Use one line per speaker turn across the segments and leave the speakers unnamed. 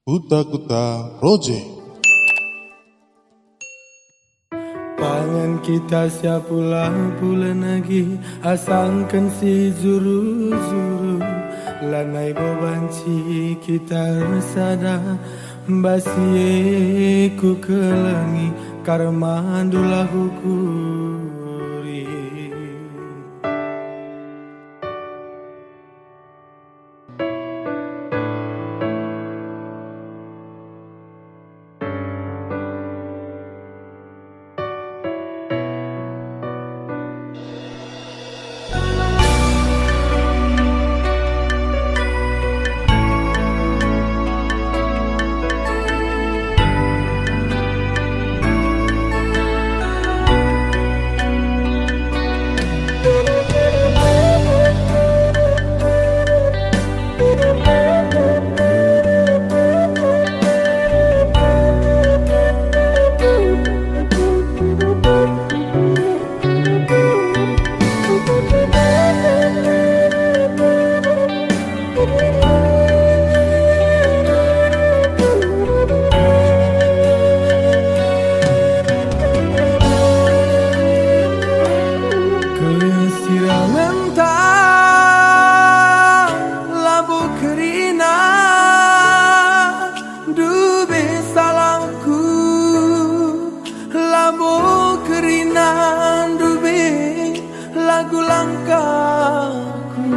Kuta Kuta Project.
Pangan kita siap pulang lagi, asangkan si zuru-zuru lanai bobanci kita resada basie ku kelangi karmandulah kukuri. Lagu langkahku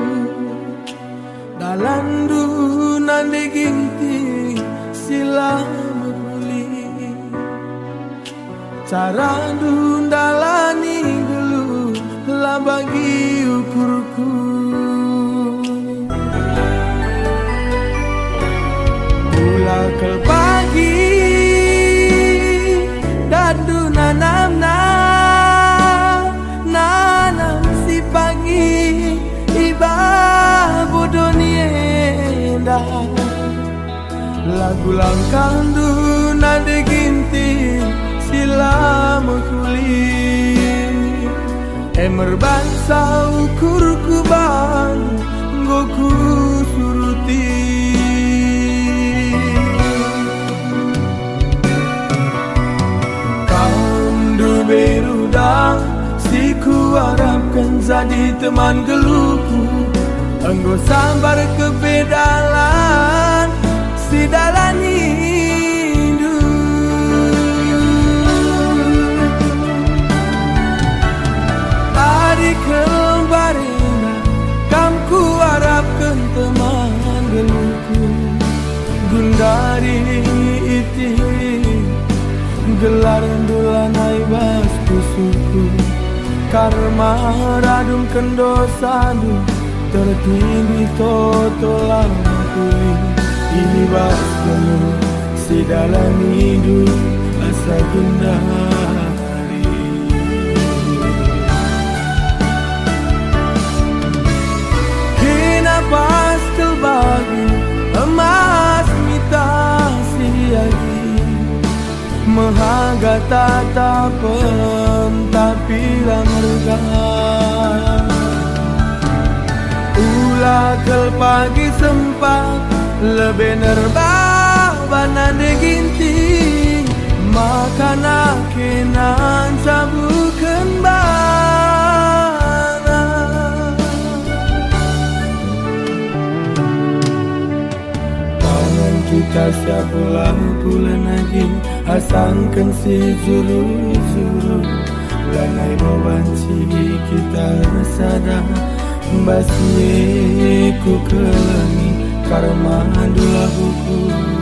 dalandu nande ginti sila mekuli cara dalani dulu lah bagi ukurku. Pula kel pagi dadu nanamna pagi iba bodonienda lagu langkah du nade ginti sila mekuli emer bangsa ukur kubang goku suruti kaum du berudang si ku harapkan jadi teman geluku, engkau sabar kebedalan si dalam hidup. Adik kembarina, kam ku harapkan teman geluku, gundari iti gelar dulanai bas kusuku. Karma radum kendosadu tertindi totolang kuli ini baskelu si dalam hidup asa gendari. Kina paskel bagi emas mitasi lagi Mahaga tatapan tapi lamurga ulah kel pagi sempat lebih nerbah banane ginti makan akinan sabukan bana tangan kita siap pulang lagi asangkan si zuru-zuru lanai bobanci kita sadar basye ku kelangi karmandulah hukum.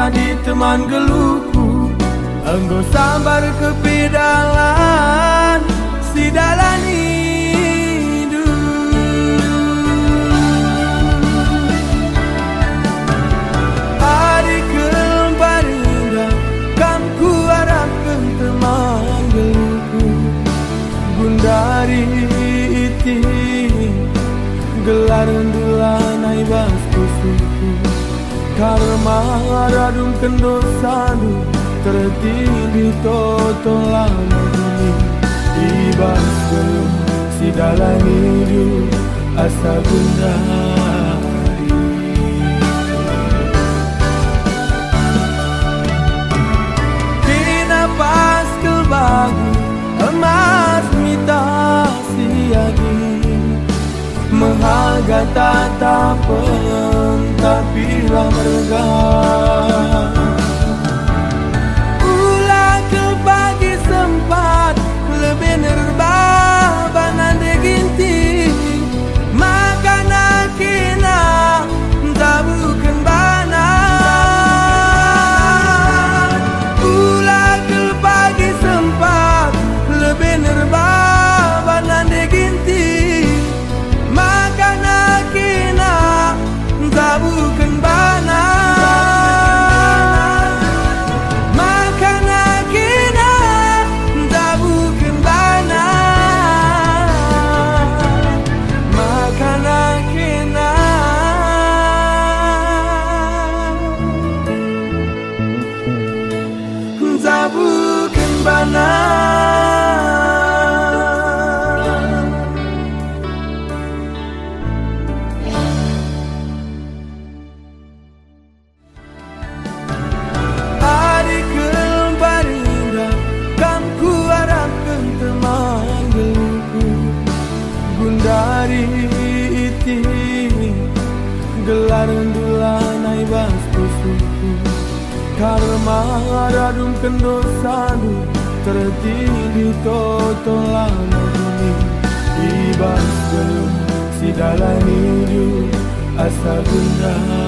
jadi teman geluhku. Engkau sabar kepedalan si dalam hidup. Hari kembali indah kan ku harapkan teman geluhku. Gundari iti gelar dulanai basku suku. Karma radum kendosanu tertindi totolan bumi. Ibas belum si dalam hidup asa gundari. Kina pas kelbagi emas mita siagi. Mahaga tatapan tapi lah merga. Ulah ke pagi sempat lebih nerbah banande ginting. Makan akina tak bukan bana. Ulah ke pagi sempat lebih nerbah banande ginting. Makan akina tak bukan bana. Makan akina tak bukan bana. Makan akina tak bukan bana. Dari iti gelar dulanai basku suku. Karma radum kendosanu tertindi totolan bumi. Ibas belum si dalam hidup asa gundari.